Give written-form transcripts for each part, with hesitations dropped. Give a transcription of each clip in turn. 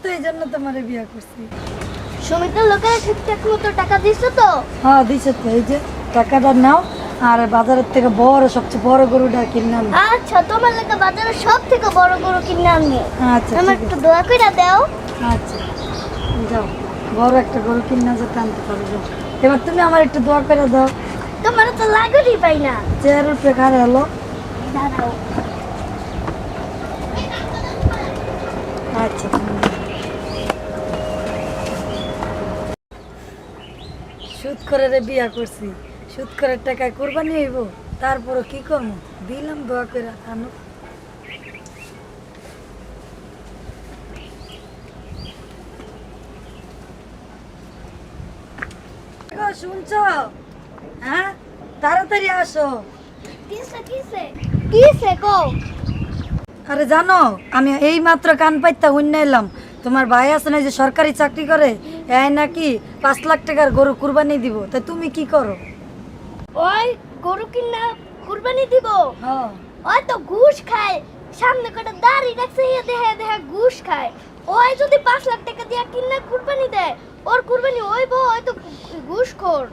তো এই জন্য তোমারে বিয়ে করছি। সমিতির লোকেরা ঠিকঠাক মতো টাকা দিছো তো? হ্যাঁ দিছে তো, এই যে টাকাটা নাও আর বাজারের থেকে সবচেয়ে বড় গরুটা কিনে আনো। আচ্ছা, তোমার লেগে বাজারে সব থেকে বড় গরু কিনে আনবো। আচ্ছা আমার ঠিক একটু আছে। দোয়া করে দাও। আচ্ছা যাও, বড় একটা গরু কিনে যেতে আনতে পারো যাও। এবার তুমি আমার একটু দোয়া করে দাও। তোমার তো লাগেই পাই না। চেয়ার উপরে ঘরে এলো। দাঁড়াও। আচ্ছা সুদ করে রে বিয়া করছি, সুদ করে টাকায় কোরবানি হইব, তারপরও কি করবো, দিলাম দোয়া করে আনো। শুনছো? হ্যাঁ তাড়াতাড়ি আসো। কিসে কিসে কিসে কও? আরে জানো, আমি এই মাত্র কান পাইতা হুন্না এলাম, তোমার ভাই আছে না যে সরকারি চাকরি করে, এই নাকি 5 লাখ টাকার গরু কুরবানি দিব, তা তুমি কি করো? ওই গরু কিনা কুরবানি দিব? হ্যাঁ ওই তো ঘুষ খায়, সামনে কটা দাড়ি রাখছে, দেখে দেখে ঘুষ খায়। ওই যদি 5 লাখ টাকা দিয়া কিনা কুরবানি দেয়, ওর কুরবানি হইব? ওই তো ঘুষখোর।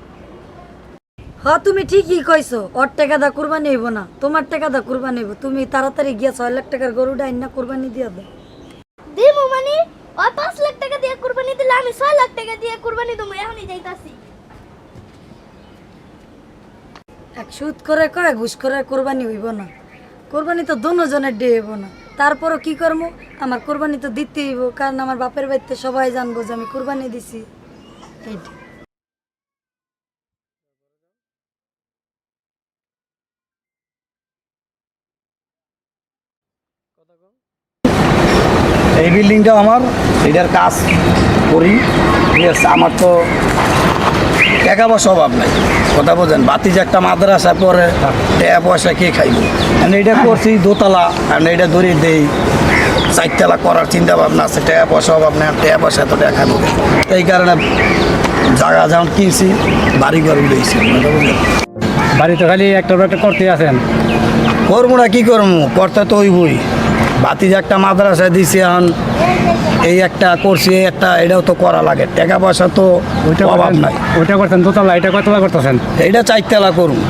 হ্যাঁ তুমি ঠিকই কইছো, ওর টাকা দা কুরবানি হইব না, তোমার টাকা দা কুরবানি হইব। তুমি তাড়াতাড়ি গিয়া 6 লাখ টাকার গরুটা আইনা কুরবানি দিয়া দাও। দিমু মানে ওই 5 লাখ টাকা দিয়ে কুরবানি দিলে আমি 6 লাখ টাকা দিয়ে কুরবানি দেবো, এখনই যাইতাছি। এক সুদ করে কয় ঘুষ করে কোরবানি হইব না, কোরবানি তো দোনো জনের ডে হইব না, তারপরও কি করবো, আমার কোরবানি তো দিতে হইব, কারণ আমার বাপের বাড়িতে সবাই জানবো যে আমি কোরবানি দিছি। এইটা এই বিল্ডিংটা আমার, এটার কাজ করি, ঠিক আছে। আমার তো টাকা পয়সা অভাব নাই, কথা বোঝেন। বাতি যে একটা মাদ্রাসা পরে টাকা পয়সা কে খাইব, এইটা করছি দোতলা, আর এইটা ধরে দেই 4 তলা করার চিন্তা ভাবনা আছে। টাকা পয়সা অভাব নেই, টাকা পয়সা এত টাকা খাইব, এই কারণে জায়গা যেমন কিনছি, বাড়ি ঘর উঠেছি, কথা বুঝলেন। বাড়ি তো খালি একটা করতে আছেন, করবো না কি করবো, করতে তো হইবই। বাতি যে একটা মাদ্রাসায় দিছি, এখন এই একটা করছি, এই একটা, এটাও তো করা লাগে, টাকা পয়সা তো অভাব নাই। ওইটা করতেন দোতলা, এটা কতলা করতেছেন? এইটা 4 তলা করুন,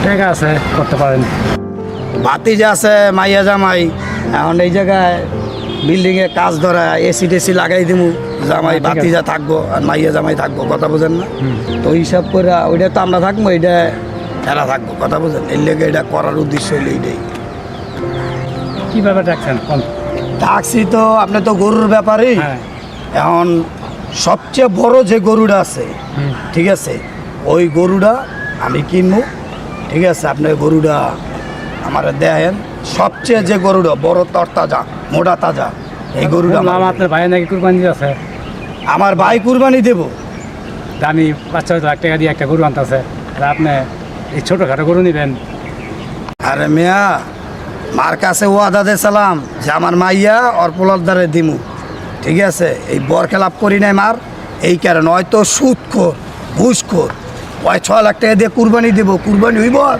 ঠিক আছে, করতে পারেন। বাতি যে আছে মাইয়া জামাই, এখন এই জায়গায় বিল্ডিংয়ে কাজ ধরা, এসি টেসি লাগাই দিমু, জামাই ঠিক আছে। বাতি যা থাকবো আর মাইয়া জামাই থাকবো, কথা বোঝেন না? তো হিসাব করে ওইটা তো আমরা থাকবো, এইটা এরা থাকবো, কথা বোঝেন। এর লেগে এটা করার উদ্দেশ্য হইলে এইটাই। কীভাবে রাখছেন? ট্যাক্সি তো আপনি তো গরুর ব্যাপারেই, হ্যাঁ। এখন সবচেয়ে বড় যে গরুটা আছে, ঠিক আছে, ওই গরুটা আমি কিনবো, ঠিক আছে। আপনি গরুটা আমার দেন, সবচেয়ে যে গরুটা বড় তরতাজা মোটা তাজা, এই গরুটা নাম আপনার ভাই নাকি কুরবানি আছে? আমার ভাই কুরবানি দেবো। দামি 5-6 লাখ টাকা দিয়ে একটা গরু আনতেছে, আর আপনি এই ছোটোখাটো গরু নেবেন? আরে মিয়া, মার কাছে ওয়াদা দিয়েছিলাম যে আমার মাইয়া ওর পোলার দ্বারে দিমু, ঠিক আছে। এই বর খেলাপ করি নাই মার, এই কারণে হয়তো সুদখোর ঘুষখোর, ওই 6 লাখ টাকা দিয়ে কুরবানি দেবো, কুরবানি হইব আর?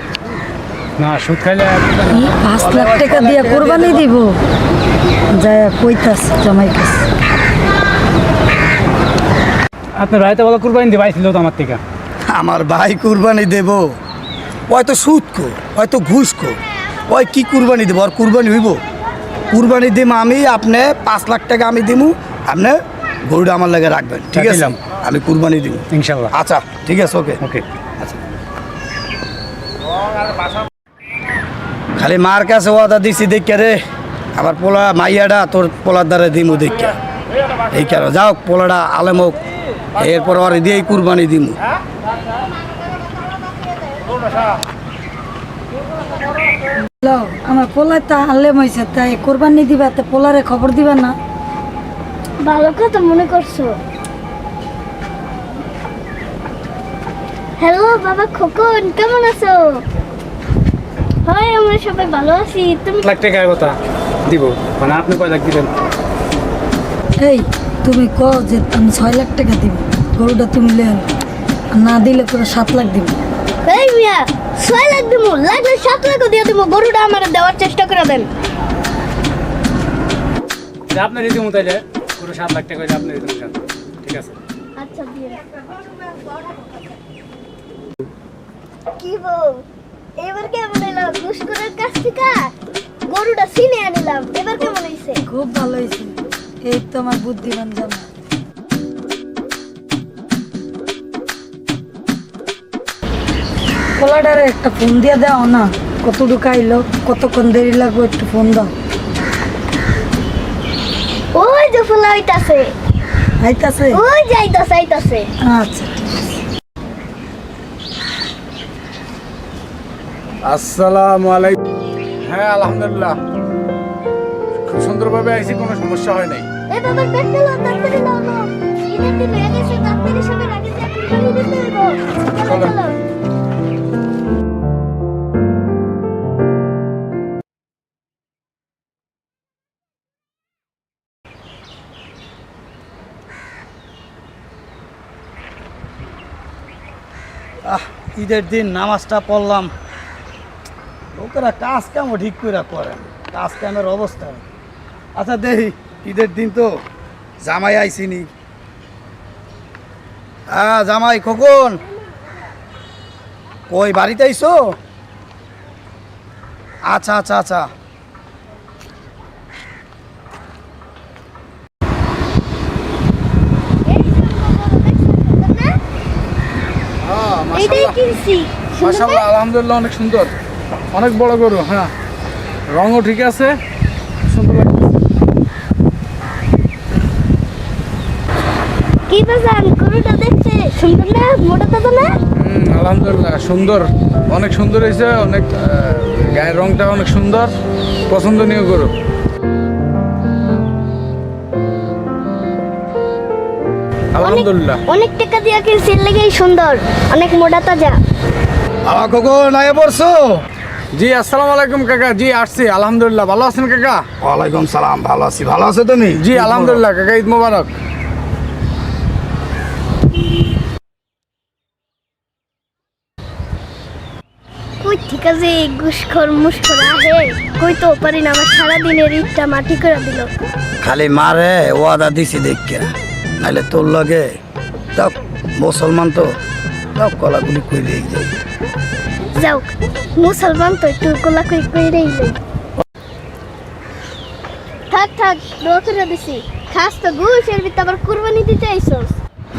না, সুদ খাইলে 5 লাখ টাকা দিয়ে কোরবানি দিব, যায় কইতাস জামাই কাছে। আপনার ভাই তো বলো কুরবানি দিয়ে পাইছিল তো আমার থেকে। আমার ভাই কুরবানি দেবো, হয়তো সুদখোর, হয়তো ঘুষখোর, ওই কি কুরবানি দেবো, আর কুরবানি হইব? কুরবানি দিম আমি, আপনি 5 লাখ টাকা আমি দিমু, আপনি গরুটা আমার লাগে রাখবেন, ঠিক আছে? দিলাম। আমি কুরবানি দিব, ইনশাল্লাহ। আচ্ছা ঠিক আছে, ওকে। ওকে। খালি মার কাছে ওয়াদা দিছি দেখে রে, আমার পোলা মাইয়াটা তোর পোলার দ্বারা দিমু দেখে, এই কেন যাও পোলাটা আলেম হোক, এরপর আর দিয়েই কুরবানি দিমু। আমার পোলায় তা আনলে হয়েছে, তাই কোরবানি দিবা, তা পোলারে খবর দিবা না? ভালো কথা মনে করছো। হ্যালো বাবা খোকন, কেমন আছো? হয় আমরা সবাই ভালো আছি। তুমি? লাখ টাকার কথা দিব, মানে আপনি কয় লাখ দিবেন? এই তুমি কও যে আমি 6 লাখ টাকা দিব, গরুটা তুমি লে আনো, আর না দিলে পুরো 7 লাখ দিব। এই মিয়া, 6 লাখ দিব, লাগলে 7 লাখও দিয়ে দিব, গরুটা আমার দেওয়ার চেষ্টা করে দেন। আপনার রীতি মতো 7 লাখ টাকা হইলে আপনি দিতে চান, ঠিক আছে? আচ্ছা দিয়ে কি বউ এবার কেমন এলো ঘুষখোরের কাছ থেকে গরুটা চিনে আনিলাম এবার কেমন হইছে খুব ভালো হয়েছে। এই তো আমার বুদ্ধিমান জানা। পোলাটারে একটা ফোন দিয়ে দাও না, কতটুকু আইলো, কতক্ষণ দেরি লাগবে, একটু ফোন দাও। ওই যে ফুলা হইতাছে আইতাছে? ওই যাইতাছে আইতাছে আচ্ছা আসসালামু আলাইকুম। হ্যাঁ আলহামদুলিল্লাহ, খুব সুন্দরভাবে আইছি, কোনো সমস্যা হয় নাই। এই বাবার ব্যাগটা লাও তাড়াতাড়ি লাও লাও ঈদের দিন হয়ে গেছে তাড়াতাড়ি সবাই আগে যা কুরবানি দিতে হইব চলো চলো ঈদের দিন নামাজটা পড়লাম, লোকেরা কাজ কামও ঠিক করে করে, কাজ কামের অবস্থা। আচ্ছা দেখি, ঈদের দিন তো জামাই আইসিনি। হ্যাঁ জামাই খোকন, কই বাড়িতে আইসো? আচ্ছা আচ্ছা আচ্ছা। এইটাই কিনছি মাশাআল্লাহ আলহামদুলিল্লাহ, অনেক সুন্দর, অনেক বড় গরু। হ্যাঁ রঙও ঠিক আছে, সুন্দর লাগছে। কি বাজান গরুটা দেখতে সুন্দর না মোটা তো না আলহামদুলিল্লাহ সুন্দর, অনেক সুন্দর হয়েছে, অনেক গায়ের রংটা অনেক সুন্দর, পছন্দনীয় গরু। আলহামদুলিল্লাহ অনেক টাকা দিয়া কিনছি এর লেগেই সুন্দর অনেক মোটা তাজা বাবা খোকন আগে পড়ছো? জি আসসালামু আলাইকুম কাকা। জি আসছি আলহামদুলিল্লাহ, ভালো আছেন কাকা? ওয়ালাইকুম সালাম, ভালো আছি। ভালো আছো তুমি? জি আলহামদুলিল্লাহ কাকা, ঈদ মোবারক। কই ঠিক আছে ঘুষখোর মুসখোর আহে কই তো পারি না আমার সারাদিনের ঈদটা মাটি করে দিল খালি মারে ওয়াদা দিছি দেখে, নাইলে তোর লাগে তাও মুসলমান তো তাও কলাগুলি করে যাই। যাও মুসলমান তো একটু কোলা কই কইরেই যাই থাক থাক দোতরে দিছি খাস তো ঘুষের ভিতর আবার কুরবানি দিতে আইছস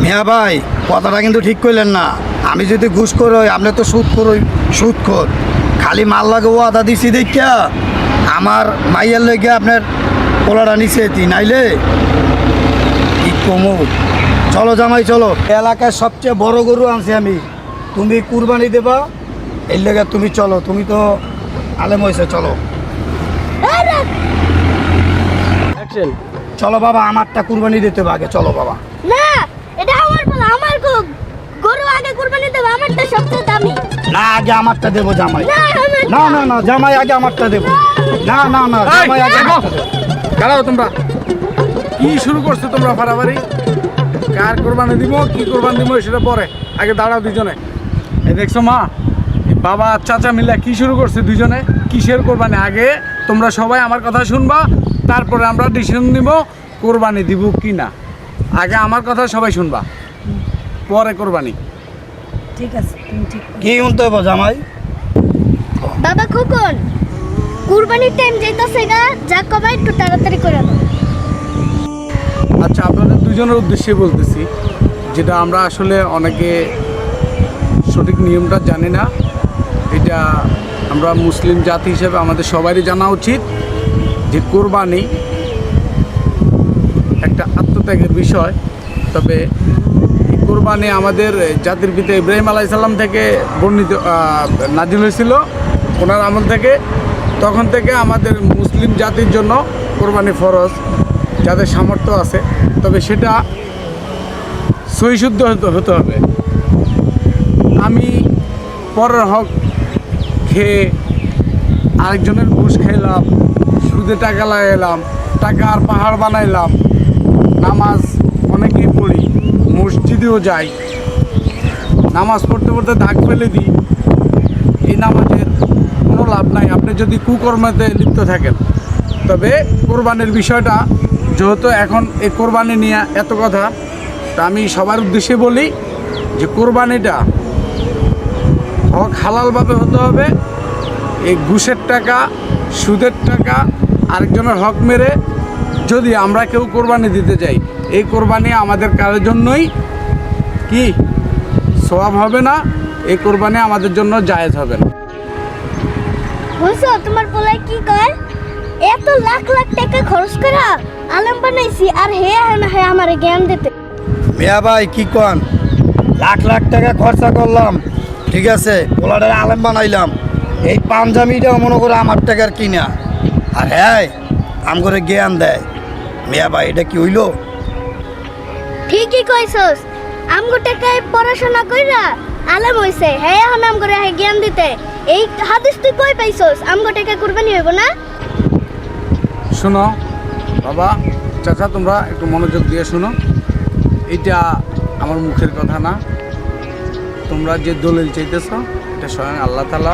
মিয়া ভাই কথাটা কিন্তু ঠিক কইলেন না। আমি যদি ঘুষ করই, আপনি তো সুদ করই, সুদ কর। খালি মাল লাগে ওয়াদা দিছি দেখা আমার মাইয়ার লেগে আপনার পোলাটা নিচে নাইলে কি কমু। চলো জামাই চলো, এলাকায় সবচেয়ে বড় গরু আনছি আমি, তুমি কুরবানি দেবা, এর লেগে তুমি চলো, তুমি তো আলেম হয়েছে। চলো চলো বাবা, আমারটা কুরবানি দিতে হবে আগে, চলো বাবা। না এটা আমার বলা আমার গরু আগে কুরবানি দেব আমারটা সবচেয়ে দামি না আগে আমারটা দেবো জামাই। না আমার না না না জামাই আগে আমারটা দেবো। না না না জামাই আগে আমারটা দেবো। দাঁড়াও, তোমরা কি শুরু করছো? তোমরা ফারাফারি কার কোরবানি দিব, কি কোরবানি দিব সেটা পরে, আগে দাঁড়াও দুজনে। এই দেখছো মা, এই বাবা চাচা মিলে কি শুরু করছে দুজনে, কিসের কোরবানি? আগে তোমরা সবাই আমার কথা শুনবা, তারপরে আমরা ডিসিশন নিব কোরবানি দিব কি না। আগে আমার কথা সবাই শুনবা, পরে কোরবানি। ঠিক আছে, তুমি ঠিক করো। কি শুনতে হবে জামাই? বাবা খোকন কুরবানির টাইম যাইতাছে গা যা কবা একটু তাড়াতাড়ি করে দাও আচ্ছা আপনাদের দুজনের উদ্দেশ্যে বলতেছি, যেটা আমরা আসলে অনেকে সঠিক নিয়মটা জানি না, এটা আমরা মুসলিম জাতি হিসেবে আমাদের সবারই জানা উচিত যে কোরবানি একটা আত্মত্যাগের বিষয়। তবে এই কোরবানি আমাদের জাতির পিতা ইব্রাহিম আলাইহিস সালাম থেকে বর্ণিত নাজিল হয়েছিল, ওনার আমল থেকে। তখন থেকে আমাদের মুসলিম জাতির জন্য কোরবানি ফরজ, যাদের সামর্থ্য আছে। তবে সেটা সহিশুদ্ধ হতে হবে। আমি পরের হক খেয়ে আরেকজনের ঘুষ খেলাম, সুদে টাকা লাগাইলাম, টাকার পাহাড় বানাইলাম, নামাজ অনেকেই পড়ি, মসজিদেও যাই, নামাজ পড়তে পড়তে দাগ ফেলে দিই, এই নামাজের কোনো লাভ নাই আপনি যদি কুকর্মতে লিপ্ত থাকেন। তবে কোরবানির বিষয়টা যেহেতু এখন এই কোরবানি নিয়ে এত কথা, তা আমি সবার উদ্দেশ্যে বলি যে কোরবানিটা হক হালালভাবে হতে হবে। এই ঘুষের টাকা, সুদের টাকা, আরেকজনের হক মেরে যদি আমরা কেউ কোরবানি দিতে যাই, এই কোরবানি আমাদের কারোর জন্যই কি সওয়াব হবে না, এই কোরবানি আমাদের জন্য জায়েজ হবে না। বুঝছো তোমার পোলাই কি কয়? এত লাখ লাখ টাকা খরচ করা আলেম বানাইছি, আর হে আমারে জ্ঞান দিতে। মিয়া ভাই কি কন, লাখ লাখ টাকা খরচা করলাম, ঠিক আছে, পোলাটারে আলেম বানাইলাম, এই পাঞ্জাবিটাও মনে করে আমার টাকার কিনা, আর হ্যাঁ আম করে জ্ঞান দেয়। মিয়া ভাই এটা কি হইলো? ঠিকই কইছস, আমগো টাকায় পড়াশোনা কইরা আলেম হইছে, হে এখন আম করে জ্ঞান দিতে। এই হাদিস তুই কই পাইছস? আমগো টাকা কুরবানি হইব না? শোনো বাবা, চাচা, তোমরা একটু মনোযোগ দিয়ে শোনো। এটা আমার মুখের কথা না, তোমরা যে দলিল চাইতেছ এটা স্বয়ং আল্লাহ তাআলা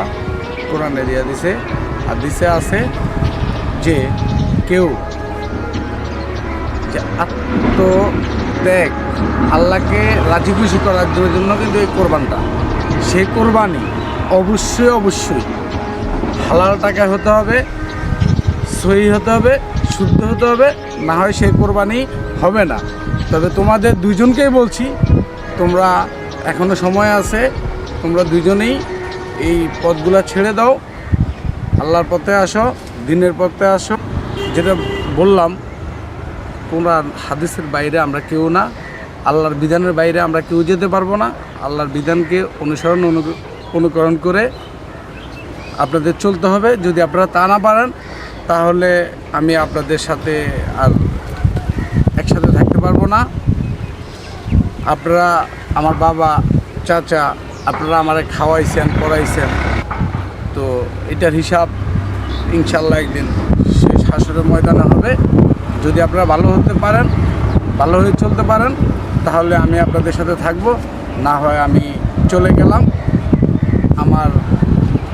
কোরআনে দিয়ে দিছে, আর দিছে আছে যে কেউ যে আত্মত্যাগ আল্লাহকে রাজি খুশি করার জন্য কিন্তু এই কোরবানটা, সেই কোরবানি অবশ্যই অবশ্যই হালাল টাকায় হতে হবে, সহি হতে হবে, শুদ্ধ হতে হবে, না হয় সেই কোরবানি হবে না। তবে তোমাদের দুজনকেই বলছি, তোমরা এখনও সময় আছে, তোমরা দুজনেই এই পথগুলো ছেড়ে দাও, আল্লাহর পথে আসো, দিনের পথে আসো। যেটা বললাম, কোরআন হাদিসের বাইরে আমরা কেউ না, আল্লাহর বিধানের বাইরে আমরা কেউ যেতে পারবো না। আল্লাহর বিধানকে অনুসরণ অনুকরণ করে আপনাদের চলতে হবে। যদি আপনারা তা না পারেন, তাহলে আমি আপনাদের সাথে আর একসাথে থাকতে পারবো না। আপনারা আমার বাবা, চাচা, আপনারা আমারে খাওয়াইছেন, পড়াইছেন, তো এটার হিসাব ইনশাল্লাহ একদিন শেষ হাসরের ময়দানে হবে। যদি আপনারা ভালো হতে পারেন, ভালো হয়ে চলতে পারেন, তাহলে আমি আপনাদের সাথে থাকব, না হয় আমি চলে গেলাম। আমার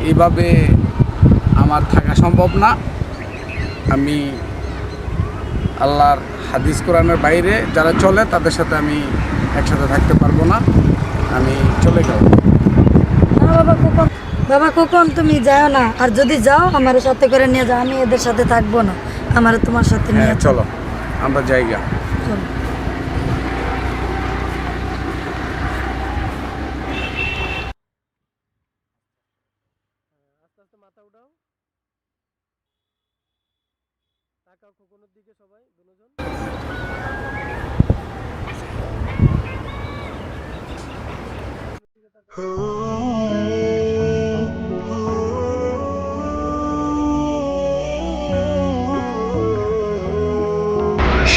এইভাবে আমার থাকা সম্ভব না। আমি আল্লাহর হাদিস কোরআনের বাইরে যারা চলে তাদের সাথে আমি একসাথে থাকতে পারবো না, আমি চলে গেলাম। না বাবা খোকন তুমি যাও না, আর যদি যাও আমার সাথে করে নিয়ে যাও, আমি এদের সাথে থাকবো না, আমার তোমার সাথে নিয়ে হ্যাঁ চলো, আমরা জায়গা চলো।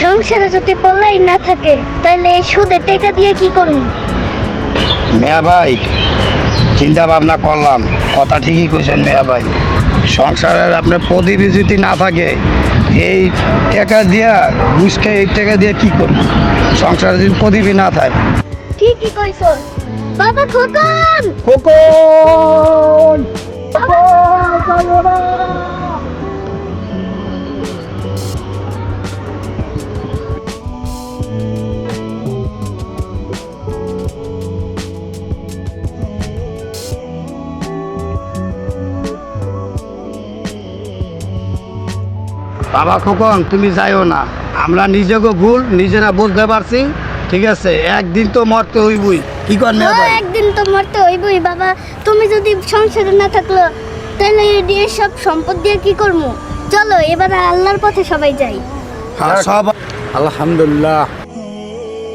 সংসারে যদি পোলাই না থাকে, তাহলে এই সুদের টাকা দিয়ে কি করব? মিয়া ভাই চিন্তা ভাবনা করলাম, কথা ঠিকই কইছেন মিয়া ভাই। সংসারের আপনার প্রদীপী যদি না থাকে, এই টাকা দিয়া ঘুষকে এই টাকা দিয়ে কি করবো? সংসারে যদি প্রদীপী না থাকে। ঠিকই কইছস বাবা খোকন। খোকন বাবা খোকন তুমি যাইও না, আমরা নিজেকে ভুল নিজেরা বুঝতে পারছি, ঠিক আছে, একদিন তো মরতে হইবই। কি কর মিয়া ভাই? একদিন তো মরতে হইবই বাবা। তুমি যদি সংসারে না থাকলো, তাহলে এই সব সম্পদ দিয়ে কি করবো? চলো এবার আল্লাহর পথে সবাই যাই। হ্যাঁ, সব আলহামদুলিল্লাহ।